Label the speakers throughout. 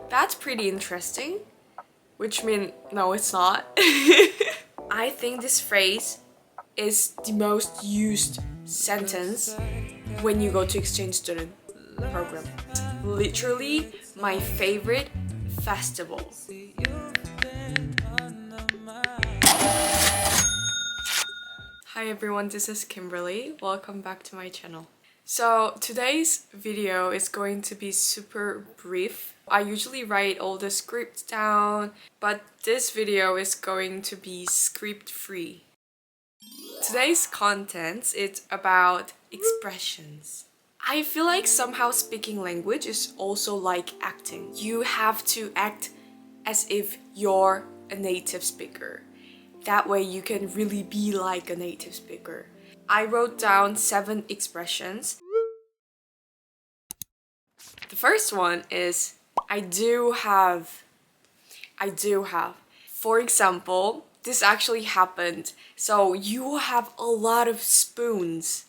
Speaker 1: That's pretty interesting. Which means, no, it's not. I think this phrase is the most used sentence when you go to exchange student program. Literally my favorite festival. Hi everyone, this is Kimberly. Welcome back to my channel. So today's video is going to be super brief. I usually write all the scripts down, but this video is going to be script free. Today's content is about expressions. I feel like somehow speaking language is also like acting. You have to act as if you're a native speaker. That way you can really be like a native speaker. I wrote down 7 expressions. The first one is I do have. For example, this actually happened. So you have a lot of spoons.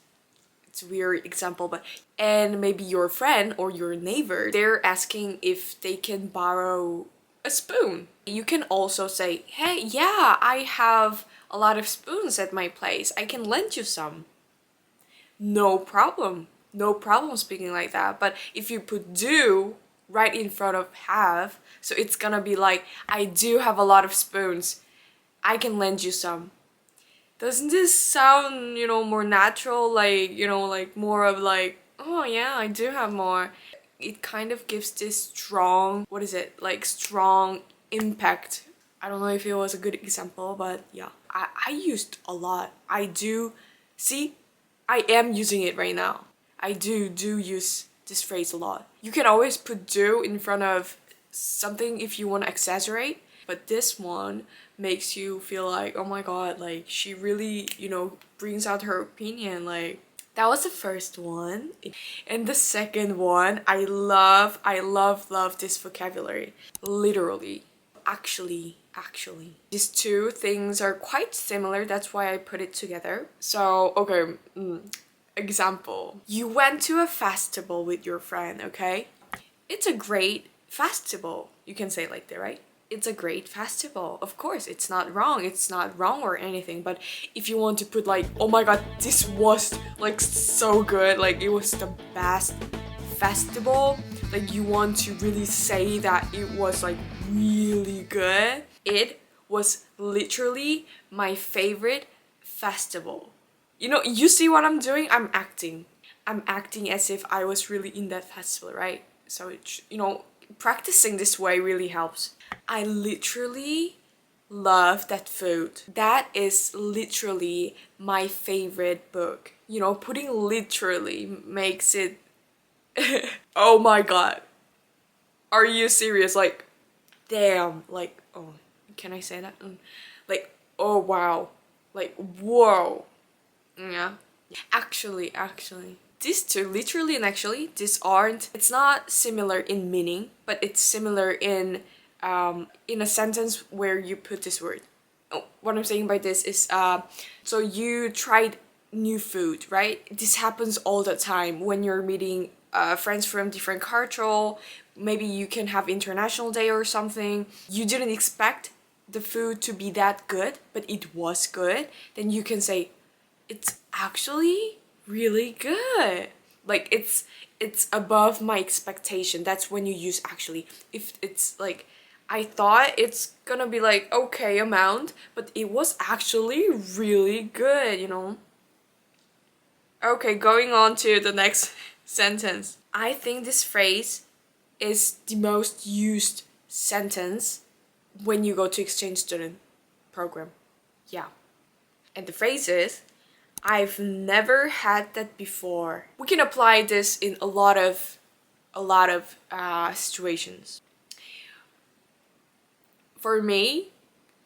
Speaker 1: It's a weird example, but and maybe your friend or your neighbor, they're asking if they can borrow a spoon. You can also say, hey, yeah, I have a lot of spoons at my place. I can lend you some. No problem. No problem speaking like that. But if you put do right in front of have, so it's gonna be like, I do have a lot of spoons. I can lend you some. Doesn't this sound, more natural? Like more of like, oh yeah, I do have more. It kind of gives this strong, strong impact. I don't know if it was a good example, but yeah. I used a lot. I do. See, I am using it right now. I do use this phrase a lot. You can always put do in front of something if you want to exaggerate, but this one makes you feel like, oh my god, like she really, brings out her opinion. Like, that was the first one. And the second one, I love this vocabulary. Literally. Actually. These two things are quite similar, that's why I put it together. So, okay, example. You went to a festival with your friend, okay? It's a great festival. You can say it like that, right? It's a great festival. Of course, it's not wrong or anything, but if you want to put like, oh my god, this was like so good, like it was the best festival, like you want to really say that it was like really good. It was literally my favorite festival. You see what I'm doing? I'm acting as if I was really in that festival, right? So practicing this way really helps. I literally love that food. That is literally my favorite book. Putting literally makes it oh my god. Are you serious? Like, damn. Like, oh, can I say that? Like, oh wow. Like, whoa. Yeah. Actually. These two, literally and actually, it's not similar in meaning, but it's similar in a sentence where you put this word. Oh, what I'm saying by this is, so you tried new food, right? This happens all the time when you're meeting friends from different culture. Maybe you can have international day or something. You didn't expect the food to be that good, but it was good. Then you can say, it's actually really good. Like it's above my expectation. That's when you use actually. If it's like, I thought it's gonna be like okay amount, but it was actually really good, Okay, going on to the next sentence. I think this phrase is the most used sentence when you go to exchange student program. Yeah. And the phrase is, I've never had that before. We can apply this in a lot of situations. For me,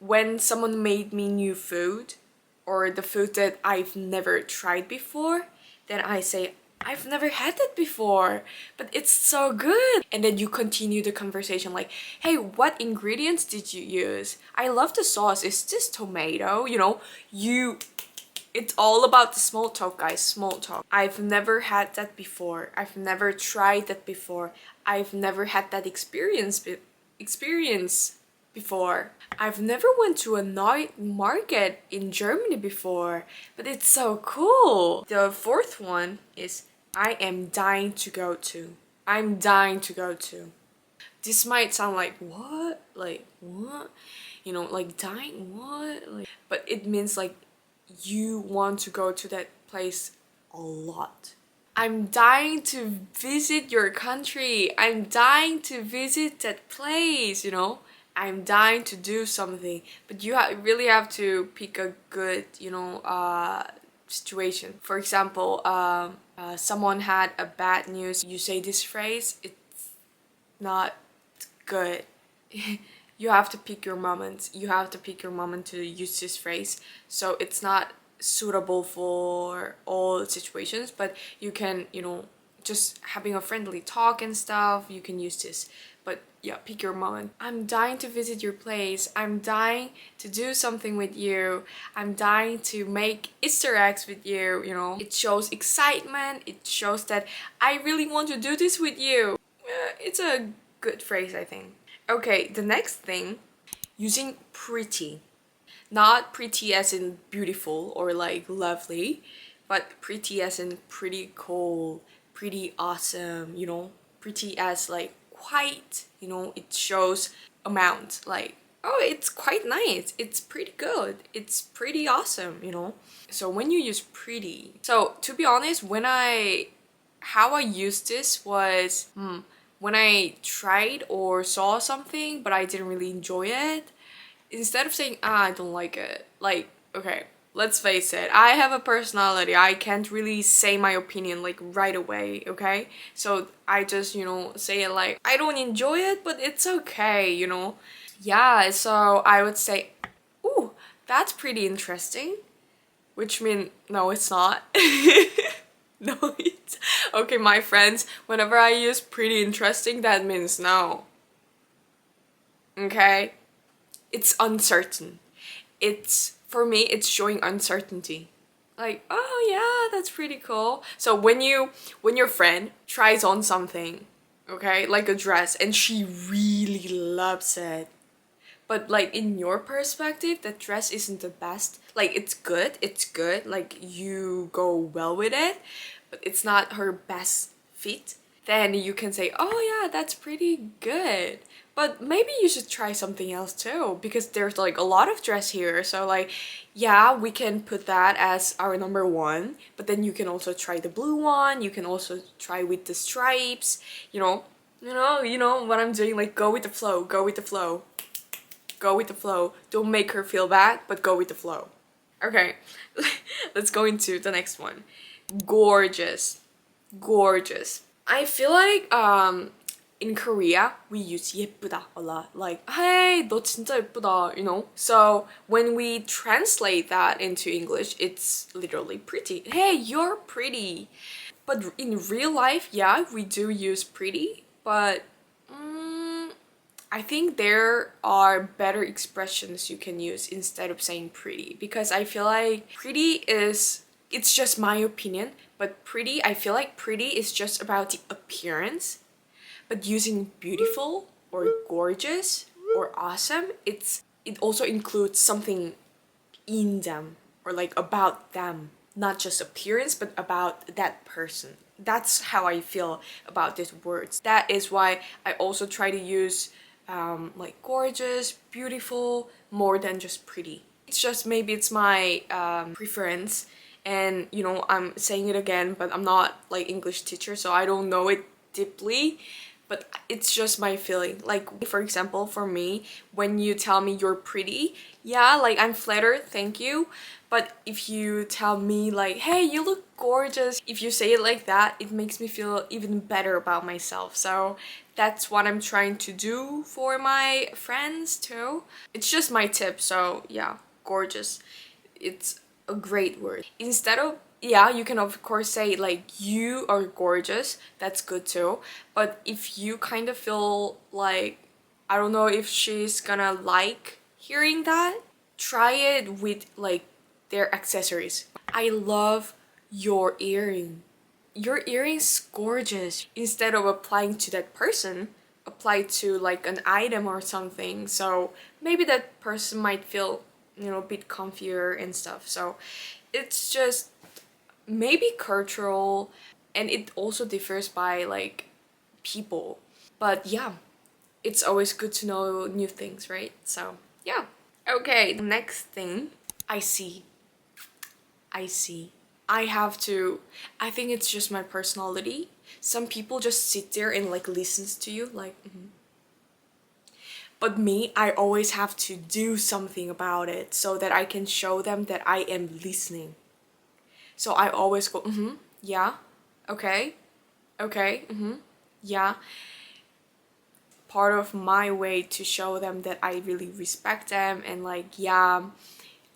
Speaker 1: when someone made me new food or the food that I've never tried before, then I say, I've never had that before, but it's so good. And then you continue the conversation like, hey, what ingredients did you use? I love the sauce. Is this tomato? It's all about the small talk, guys. Small talk. I've never had that before. I've never tried that before. I've never had that experience before. I've never went to a night market in Germany before, but it's so cool. The fourth one is I am dying to go to. I'm dying to go to. This might sound like what? Like what? You know, like dying what? Like, but it means like you want to go to that place a lot. I'm dying to visit your country. I'm dying to visit that place, you know? I'm dying to do something. But you really have to pick a good, situation. For example, someone had a bad news. You say this phrase, it's not good. You have to pick your moment. You have to pick your moment to use this phrase. So it's not suitable for all situations, but you can, just having a friendly talk and stuff, you can use this. But yeah, pick your moment. I'm dying to visit your place. I'm dying to do something with you. I'm dying to make Easter eggs with you, It shows excitement. It shows that I really want to do this with you. It's a good phrase, I think. Okay, the next thing, using pretty. Not pretty as in beautiful or like lovely, but pretty as in pretty cool, pretty awesome, Pretty as like quite, it shows amount, like, oh, it's quite nice, it's pretty good, it's pretty awesome, So when you use pretty, so to be honest, how I used this was when I tried or saw something but I didn't really enjoy it, instead of saying, I don't like it, like, okay, let's face it, I have a personality, I can't really say my opinion like right away, okay? So I just, say it like, I don't enjoy it, but it's okay, Yeah, so I would say, ooh, that's pretty interesting, which means, no, it's not. No, it's, okay, my friends, whenever I use pretty interesting, that means no. Okay? It's uncertain. For me, it's showing uncertainty. Like, oh yeah, that's pretty cool. So when your friend tries on something, okay, like a dress, and she really loves it, but like in your perspective, that dress isn't the best. Like it's good, like you go well with it, but it's not her best fit. Then you can say, oh yeah, that's pretty good. But maybe you should try something else too, because there's like a lot of dress here. So like, yeah, we can put that as our number one, but then you can also try the blue one. You can also try with the stripes, you know what I'm doing, like go with the flow, go with the flow. Go with the flow. Don't make her feel bad, but go with the flow. Okay, let's go into the next one. Gorgeous. Gorgeous. I feel like in Korea we use 예쁘다 a lot. Like, hey, 너 진짜 예쁘다, So when we translate that into English, it's literally pretty. Hey, you're pretty. But in real life, yeah, we do use pretty, but I think there are better expressions you can use instead of saying pretty, because I feel like pretty it's just my opinion, but I feel like pretty is just about the appearance, but using beautiful or gorgeous or awesome, it also includes something in them or like about them, not just appearance, but about that person. That's how I feel about these words. That is why I also try to use like gorgeous, beautiful, more than just pretty. It's just maybe it's my preference, and I'm saying it again, but I'm not like English teacher, so I don't know it deeply, but it's just my feeling. Like, for example, for me, when you tell me you're pretty, yeah, like I'm flattered, thank you. But if you tell me like, hey, you look gorgeous, if you say it like that, it makes me feel even better about myself. So that's what I'm trying to do for my friends too. It's just my tip, so yeah, gorgeous. It's a great word. Instead of, yeah, you can of course say like, you are gorgeous, that's good too. But if you kind of feel like, I don't know if she's gonna like hearing that, try it with like their accessories. I love your earring. your earrings gorgeous. Instead of applying to that person, apply to like an item or something. So maybe that person might feel, you know, a bit comfier and stuff. So it's just maybe cultural, and it also differs by like people. But yeah, it's always good to know new things, right? So yeah. Okay, next thing, I see. I have to, I think it's just my personality. Some people just sit there and like listens to you, like, But me, I always have to do something about it so that I can show them that I am listening. So I always go, yeah, okay, yeah. Part of my way to show them that I really respect them and like, yeah,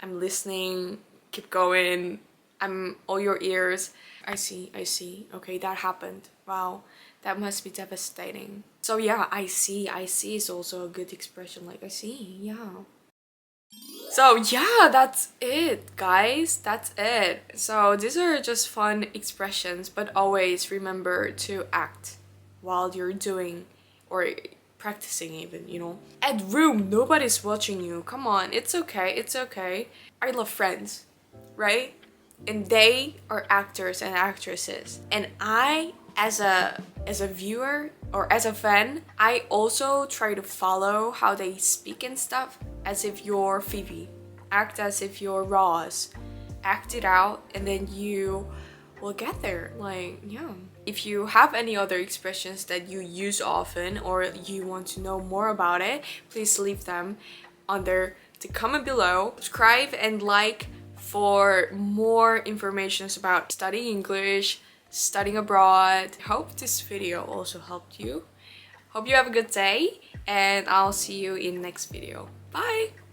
Speaker 1: I'm listening, keep going, I'm all your ears. I see, okay, that happened. Wow, that must be devastating. So yeah, I see is also a good expression, like I see, yeah. So yeah, that's it, guys. That's it. So these are just fun expressions, but always remember to act while you're doing or practicing even, you know. At room, nobody's watching you. Come on, it's okay. I love Friends, right? And they are actors and actresses. And I, as a viewer or as a fan, I also try to follow how they speak and stuff, as if you're Phoebe. Act as if you're Ross. Act it out and then you will get there. Like, yeah. If you have any other expressions that you use often or you want to know more about it, please leave them under the comment below. Subscribe and like for more information about studying English, studying abroad. I hope this video also helped you. Hope you have a good day and I'll see you in next video. Bye!